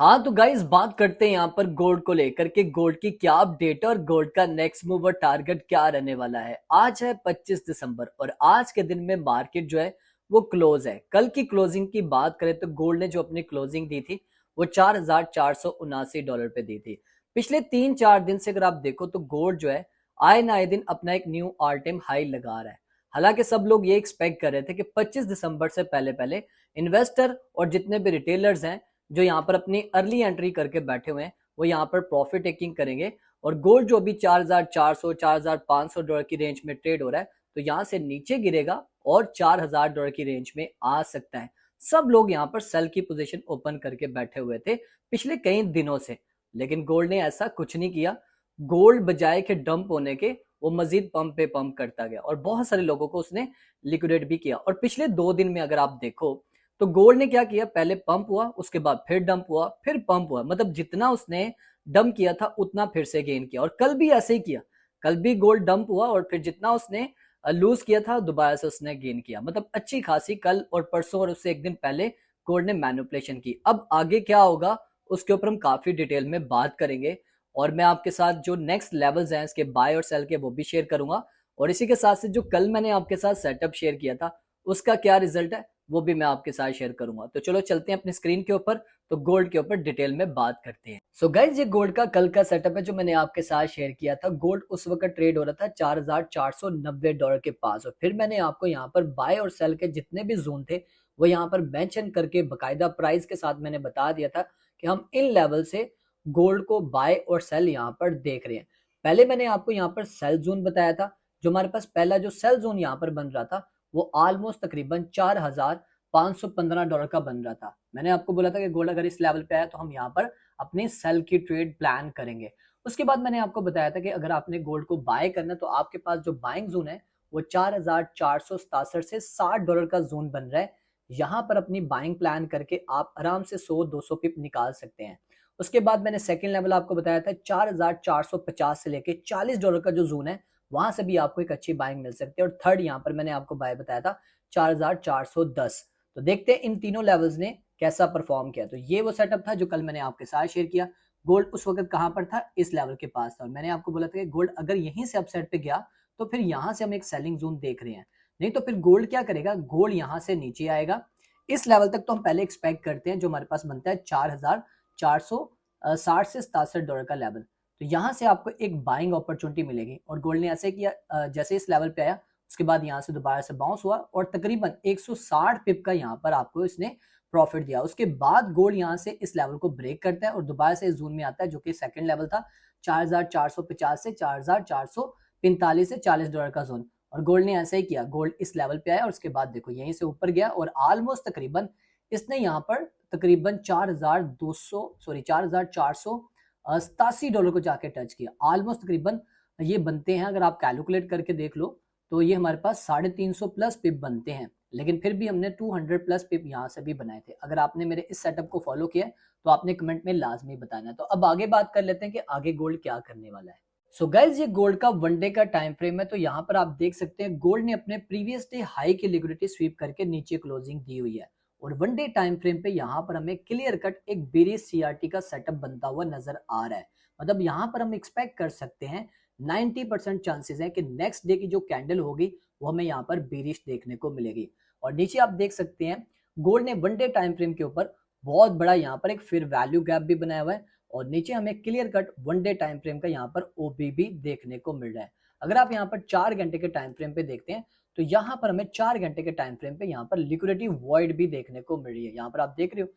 हाँ तो गाइस बात करते हैं यहाँ पर गोल्ड को लेकर के गोल्ड की क्या अपडेट है और गोल्ड का नेक्स्ट मूव और टारगेट क्या रहने वाला है। आज है 25 दिसंबर और आज के दिन में मार्केट जो है वो क्लोज है। कल की क्लोजिंग की बात करें तो गोल्ड ने जो अपनी क्लोजिंग दी थी वो $4,479 पे दी थी। पिछले 3-4 दिन से अगर आप देखो तो गोल्ड जो है आए ना आए दिन अपना एक न्यू ऑल टाइम हाई लगा रहा है। हालांकि सब लोग ये एक्सपेक्ट कर रहे थे कि 25 दिसंबर से पहले पहले इन्वेस्टर और जितने भी रिटेलर्स हैं जो यहाँ पर अपनी अर्ली एंट्री करके बैठे हुए हैं वो यहाँ पर प्रॉफिट टेकिंग करेंगे और गोल्ड जो अभी 4,400 $4,500 की रेंज में ट्रेड हो रहा है तो यहाँ से नीचे गिरेगा और $4,000 की रेंज में आ सकता है। सब लोग यहाँ पर सेल की पोजीशन ओपन करके बैठे हुए थे पिछले कई दिनों से, लेकिन गोल्ड ने ऐसा कुछ नहीं किया। गोल्ड बजाय के डंप होने के वो मजीद पंप पे पंप करता गया और बहुत सारे लोगों को उसने लिक्विडेट भी किया। और पिछले 2 दिन में अगर आप देखो तो गोल्ड ने क्या किया, पहले पंप हुआ, उसके बाद फिर डंप हुआ, फिर पंप हुआ, मतलब जितना उसने डंप किया था उतना फिर से गेन किया। और कल भी ऐसे ही किया, कल भी गोल्ड डंप हुआ और फिर जितना उसने लूज किया था दोबारा से उसने गेन किया। मतलब अच्छी खासी कल और परसों और उससे एक दिन पहले गोल्ड ने मैनिपुलेशन की। अब आगे क्या होगा उसके ऊपर हम काफी डिटेल में बात करेंगे और मैं आपके साथ जो नेक्स्ट लेवल्स हैं इसके बाय और सेल के वो भी शेयर करूंगा। और इसी के साथ से जो कल मैंने आपके साथ सेटअप शेयर किया था उसका क्या रिजल्ट है वो भी मैं आपके साथ शेयर करूंगा। तो चलो चलते हैं अपनी स्क्रीन के ऊपर, तो गोल्ड के ऊपर डिटेल में बात करते हैं। सो गाइज ये गोल्ड का कल का सेटअप है जो मैंने आपके साथ शेयर किया था। गोल्ड उस वक्त ट्रेड हो रहा था $4,490 के पास और फिर मैंने आपको यहाँ पर बाय और सेल के जितने भी जोन थे वो यहाँ पर मेंशन करके बकायदा प्राइस के साथ मैंने बता दिया था कि हम इन लेवल से गोल्ड को बाय और सेल यहाँ पर देख रहे हैं। पहले मैंने आपको यहाँ पर सेल जोन बताया था। जो हमारे पास पहला जो सेल जोन यहाँ पर बन रहा था वो ऑलमोस्ट तकरीबन $4,515 का बन रहा था। मैंने आपको बोला था कि गोल्ड अगर इस लेवल पे आया तो हम यहाँ पर अपने सेल की ट्रेड प्लान करेंगे। उसके बाद मैंने आपको बताया था कि अगर आपने गोल्ड को बाय करना तो आपके पास जो बाइंग जोन है वो 4,467 से $60 का जोन बन रहा है। यहाँ पर अपनी बाइंग प्लान करके आप आराम से 100-200 पिप निकाल सकते हैं। उसके बाद मैंने सेकेंड लेवल आपको बताया था 4,450 से लेके $40 का जो जोन है वहां से भी आपको एक अच्छी बाइंग मिल सकती है। और थर्ड यहाँ पर मैंने आपको बाय बताया था 4,410। तो देखते हैं इन तीनों लेवल्स ने कैसा परफॉर्म किया। तो ये वो सेटअप था जो कल मैंने आपके साथ शेयर किया। गोल्ड उस वक्त कहां पर था, इस लेवल के पास था और मैंने आपको बोला था कि गोल्ड अगर यहीं से अपसाइड पे गया तो फिर यहां से हम एक सेलिंग जोन देख रहे हैं। नहीं तो फिर गोल्ड क्या करेगा, गोल्ड यहां से नीचे आएगा। इस लेवल तक तो हम पहले एक्सपेक्ट करते हैं जो हमारे पास बनता है 4,460 से $67 का लेवल। तो यहाँ से आपको एक बाइंग अपॉर्चुनिटी मिलेगी और गोल्ड ने ऐसे किया, जैसे इस लेवल पे आया उसके बाद यहाँ से दोबारा से बाउंस हुआ और तकरीबन 160 पिप का यहाँ पर आपको इसने प्रॉफिट दिया। उसके बाद गोल्ड यहाँ से इस लेवल को ब्रेक करता है और दोबारा से इस जोन में आता है जो कि सेकंड लेवल था 4,450 से 4,445 से $40 का जोन। और गोल्ड ने ऐसा ही किया, गोल्ड इस लेवल पे आया और उसके बाद देखो यहीं से ऊपर गया और ऑलमोस्ट तकरीबन इसने यहाँ पर तकरीबन 4,487 डॉलर को जाके टच किया। ऑलमोस्ट तकरीबन ये बनते हैं, अगर आप कैलकुलेट करके देख लो तो ये हमारे पास 350 प्लस पिप बनते हैं। लेकिन फिर भी हमने 200 प्लस पिप यहाँ से भी बनाए थे। अगर आपने मेरे इस सेटअप को फॉलो किया है तो आपने कमेंट में लाजमी बताना है। तो अब आगे बात कर लेते हैं कि आगे गोल्ड क्या करने वाला है। सो गाइज ये गोल्ड का वन डे का टाइम फ्रेम है। तो यहाँ पर आप देख सकते हैं गोल्ड ने अपने प्रीवियस डे हाई की लिक्विडिटी स्वीप करके नीचे क्लोजिंग दी हुई है और वन डे टाइम फ्रेम पे यहाँ पर हमें क्लियर कट एक बेरिश सीआरटी का सेटअप बनता हुआ नजर आ रहा है। मतलब यहाँ पर हम एक्सपेक्ट कर सकते हैं 90% चांसेस है कि नेक्स्ट डे की जो कैंडल होगी वो हमें यहाँ पर बेरिश देखने को मिलेगी। और नीचे आप देख सकते हैं गोल्ड ने वन डे टाइम फ्रेम के ऊपर बहुत बड़ा यहाँ पर एक फिर वैल्यू गैप भी बनाया हुआ है और नीचे हमें clear cut one day time frame का यहाँ पर ओबी भी देखने को मिल रहा है। अगर आप यहाँ पर 4 घंटे के टाइम फ्रेम पे देखते हैं तो यहाँ पर हमें 4 घंटे के टाइम फ्रेम पे यहाँ पर लिक्विडिटी वॉइड भी देखने को मिल रही है। यहाँ पर आप देख रहे हो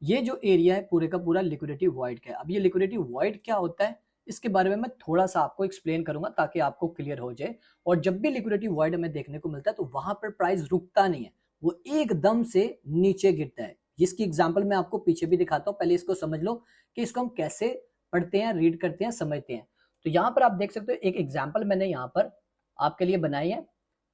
ये जो एरिया है पूरे का पूरा लिक्विडिटी वॉइड का है। अब ये लिक्विडिटी वॉइड क्या होता है इसके बारे में मैं थोड़ा सा आपको एक्सप्लेन करूंगा ताकि आपको क्लियर हो जाए। और जब भी लिक्विडिटी वॉइड हमें देखने को मिलता है तो वहां पर प्राइस रुकता नहीं है, वो एकदम से नीचे गिरता है। जिसकी एग्जाम्पल मैं आपको पीछे भी दिखाता हूँ, पहले इसको समझ लो कि इसको हम कैसे पढ़ते हैं, रीड करते हैं, समझते हैं। तो यहाँ पर आप देख सकते हो एक एग्जाम्पल मैंने यहाँ पर आपके लिए बनाई है।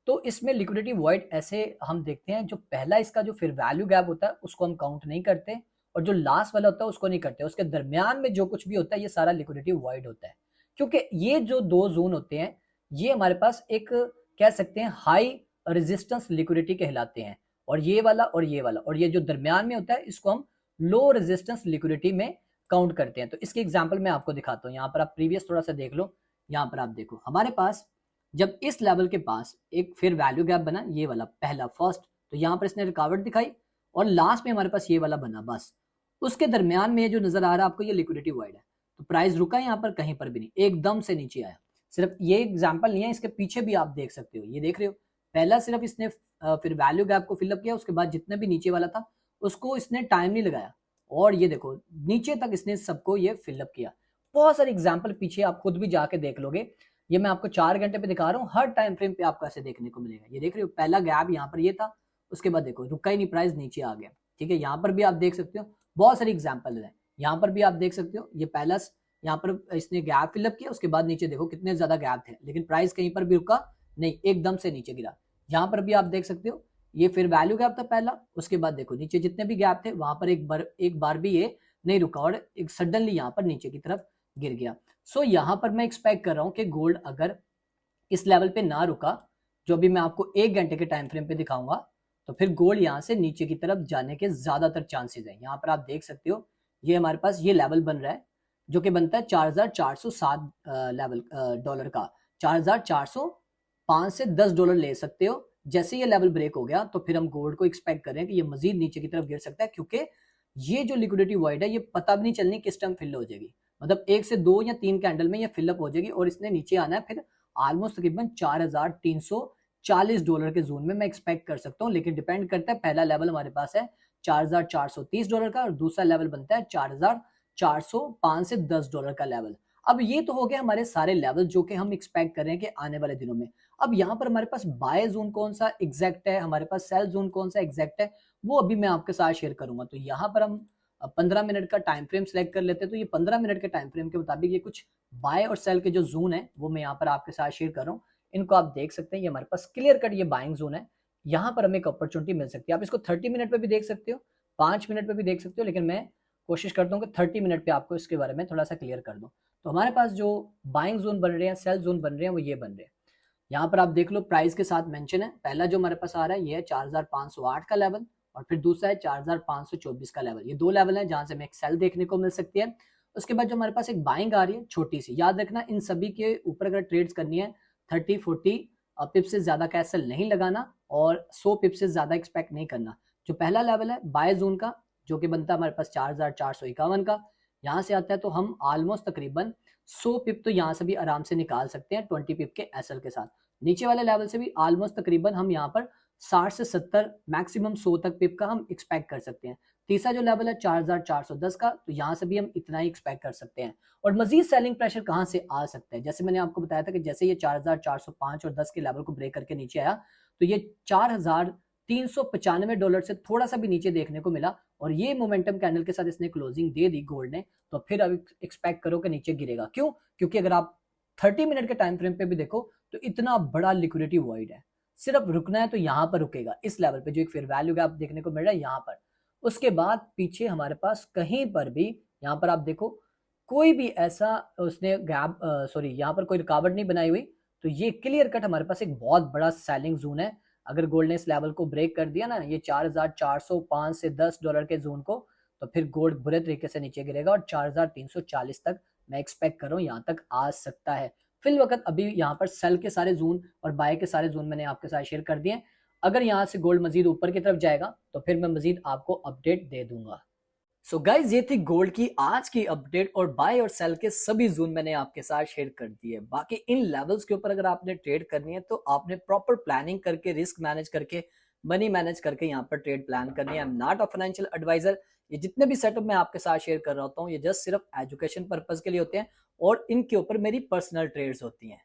तो इसमें लिक्विडिटी वॉइड ऐसे हम देखते हैं, जो पहला इसका जो फिर वैल्यू गैप होता है उसको हम काउंट नहीं करते और जो लास्ट वाला होता है उसको नहीं करते। उसके दरमियान में जो कुछ भी होता है ये सारा लिक्विडिटी वॉइड होता है, क्योंकि ये जो दो जोन होते हैं ये हमारे पास एक कह सकते हैं हाई रेजिस्टेंस लिक्विडिटी कहलाते हैं। और ये वाला और ये वाला और ये जो दरमियान में होता है इसको हम लो रेजिस्टेंस लिक्विडिटी में काउंट करते हैं। तो इसके एग्जांपल मैं आपको दिखाता हूँ। यहाँ पर आप प्रीवियस थोड़ा सा देख लो। यहाँ पर आप देखो हमारे पास जब इस लेवल के पास एक फिर वैल्यू गैप बना, ये वाला पहला फर्स्ट, तो यहाँ पर इसने रिकॉर्ड दिखाई और लास्ट में हमारे पास ये वाला बना बस। उसके दरमियान में ये जो नजर आ रहा है आपको, ये लिक्विडिटी वाइड है। तो प्राइस रुका यहाँ पर कहीं पर भी नहीं, एकदम से नीचे आया। सिर्फ ये एग्जाम्पल नहीं है, इसके पीछे भी आप देख सकते हो। ये देख रहे हो, पहला सिर्फ इसने फिर वैल्यू गैप को फिलअप किया, उसके बाद जितने भी नीचे वाला था उसको इसने टाइम नहीं लगाया, और ये देखो नीचे तक इसने सबको ये फिलअप किया। बहुत सारे एग्जाम्पल पीछे आप खुद भी जाके देख लोगे। ये मैं आपको 4 घंटे पे दिखा रहा हूँ, हर टाइम फ्रेम पे आपको ऐसे देखने को मिलेगा। ये देख रहे हो, पहला गैप यहाँ पर ये था, उसके बाद देखो रुका ही नहीं, प्राइस नीचे आ गया। ठीक है, यहाँ पर भी आप देख सकते हो, बहुत सारे एग्जाम्पल है। यहाँ पर भी आप देख सकते हो, ये पहला यहाँ पर इसने गैप फिलअप किया, उसके बाद नीचे देखो कितने ज्यादा गैप थे, लेकिन प्राइस कहीं पर भी रुका नहीं, एकदम से नीचे गिरा। यहाँ पर भी आप देख सकते हो, ये फिर वैल्यू गैप था पहला, उसके बाद देखो नीचे जितने भी गैप थे वहां पर एक बार भी ये नहीं रुका और एक सडनली यहाँ पर नीचे की तरफ गिर गया। सो यहाँ पर मैं एक्सपेक्ट कर रहा हूँ कि गोल्ड अगर इस लेवल पे ना रुका, जो भी मैं आपको 1 घंटे के टाइम फ्रेम पे दिखाऊंगा, तो फिर गोल्ड यहाँ से नीचे की तरफ जाने के ज्यादातर चांसेस है। यहाँ पर आप देख सकते हो, ये हमारे पास ये लेवल बन रहा है जो कि बनता है 4407 लेवल डॉलर का। 4405 से $10 ले सकते हो। जैसे ये लेवल ब्रेक हो गया तो फिर हम गोल्ड को एक्सपेक्ट करें कि ये मजीद नीचे की तरफ गिर सकता है, क्योंकि ये जो लिक्विडिटी वाइड है ये पता भी नहीं चलनी किस टाइम फिल हो जाएगी। मतलब 1 से 2 या 3 कैंडल में ये फिलअप हो जाएगी और इसने नीचे आना है फिर ऑलमोस्ट तकरीबन $4340 के जोन में मैं एक्सपेक्ट कर सकता हूँ। लेकिन डिपेंड करता है, पहला लेवल हमारे पास है $4430 का और दूसरा लेवल बनता है 4405 से $10 का लेवल। अब ये तो हो गया हमारे सारे लेवल जो कि हम एक्सपेक्ट कर रहे हैं कि आने वाले दिनों में। अब यहाँ पर हमारे पास बाय जोन कौन सा एग्जैक्ट है, हमारे पास सेल जोन कौन सा एग्जैक्ट है, वो अभी मैं आपके साथ शेयर करूंगा। तो यहाँ पर हम 15 मिनट का टाइम फ्रेम सेलेक्ट कर लेते हैं। तो ये 15 मिनट के टाइम फ्रेम के मुताबिक ये कुछ बाय और सेल के जो जोन है वो मैं यहाँ पर आपके साथ शेयर कर रहा हूँ। इनको आप देख सकते हैं, ये हमारे पास क्लियर कट ये बाइंग जोन है। यहाँ पर हमें एक अपॉर्चुनिटी मिल सकती है। आप इसको 30 मिनट पे भी देख सकते हो, 5 मिनट पे भी देख सकते हो, लेकिन मैं कोशिश करता हूँ कि 30 मिनट पे आपको इसके बारे में थोड़ा सा क्लियर कर दूं। तो हमारे पास जो बाइंग जोन बन रहे हैं, सेल जोन बन रहे हैं, वो ये बन रहे हैं। यहाँ पर आप देख लो, प्राइस के साथ मेंशन है। पहला जो हमारे पास आ रहा है ये है 4508 का लेवल और फिर दूसरा है 4524 का लेवल। ये दो लेवल है जहां से हमें एक सेल देखने को मिल सकती है। उसके बाद जो हमारे पास एक बाइंग आ रही है छोटी सी, याद रखना इन सभी के ऊपर अगर ट्रेड्स करनी है 30-40 पिप से ज्यादा का सेल नहीं लगाना और 100 पिप से ज्यादा एक्सपेक्ट नहीं करना। जो पहला लेवल है बाय जोन का, जो कि बनता है हमारे पास 4451 का, यहाँ से आता है तो हम ऑलमोस्ट तकरीबन 100 पिप तो यहाँ से भी आराम से निकाल सकते हैं 20 पिप के एसएल के साथ। नीचे वाले लेवल से भी ऑलमोस्ट तकरीबन हम यहाँ पर 60 से 70 मैक्सिमम 100 तक पिप का हम एक्सपेक्ट कर सकते हैं। तीसरा जो लेवल है 4410 का, तो यहाँ से भी हम इतना ही एक्सपेक्ट कर सकते हैं। और मजीद सेलिंग प्रेशर कहाँ से आ सकता है, जैसे मैंने आपको बताया था कि जैसे ये 4405 और 10 के लेवल को ब्रेक करके नीचे आया तो ये $4395 से थोड़ा सा भी नीचे देखने को मिला और ये मोमेंटम कैंडल के साथ इसने क्लोजिंग दे दी गोल्ड ने, तो फिर अब एक्सपेक्ट करो कि नीचे गिरेगा। क्यों? क्योंकि अगर आप 30 मिनट के टाइम फ्रेम पे भी देखो तो इतना बड़ा लिक्विडिटी वॉइड है। सिर्फ रुकना है तो यहाँ पर रुकेगा, इस लेवल पे जो एक फिर वैल्यू गैप देखने को मिल रहा है यहाँ पर। उसके बाद पीछे हमारे पास कहीं पर भी यहाँ पर आप देखो कोई भी ऐसा उसने गैप यहाँ पर कोई रुकावट नहीं बनाई हुई। तो ये क्लियर कट हमारे पास एक बहुत बड़ा सेलिंग जोन है। अगर गोल्ड ने इस लेवल को ब्रेक कर दिया ना, ये 4405 से $10 के जोन को, तो फिर गोल्ड बुरे तरीके से नीचे गिरेगा और 4340 तक मैं एक्सपेक्ट कर रहा हूँ यहाँ तक आ सकता है। फिल वक्त अभी यहाँ पर सेल के सारे जोन और बाय के सारे जोन मैंने आपके साथ शेयर कर दिए। अगर यहाँ से गोल्ड मजीद ऊपर की तरफ जाएगा तो फिर मैं मजीद आपको अपडेट दे दूंगा। सो गाइज, ये थी गोल्ड की आज की अपडेट और बाय और सेल के सभी जोन मैंने आपके साथ शेयर कर दिए। बाकी इन लेवल्स के ऊपर अगर आपने ट्रेड करनी है तो आपने प्रॉपर प्लानिंग करके, रिस्क मैनेज करके, मनी मैनेज करके यहाँ पर ट्रेड प्लान करनी है। I am not a financial advisor. ये जितने भी सेटअप मैं आपके साथ शेयर कर रहा होता हूँ ये जस्ट सिर्फ एजुकेशन पर्पज के लिए होते हैं और इनके ऊपर मेरी पर्सनल ट्रेड्स होती हैं।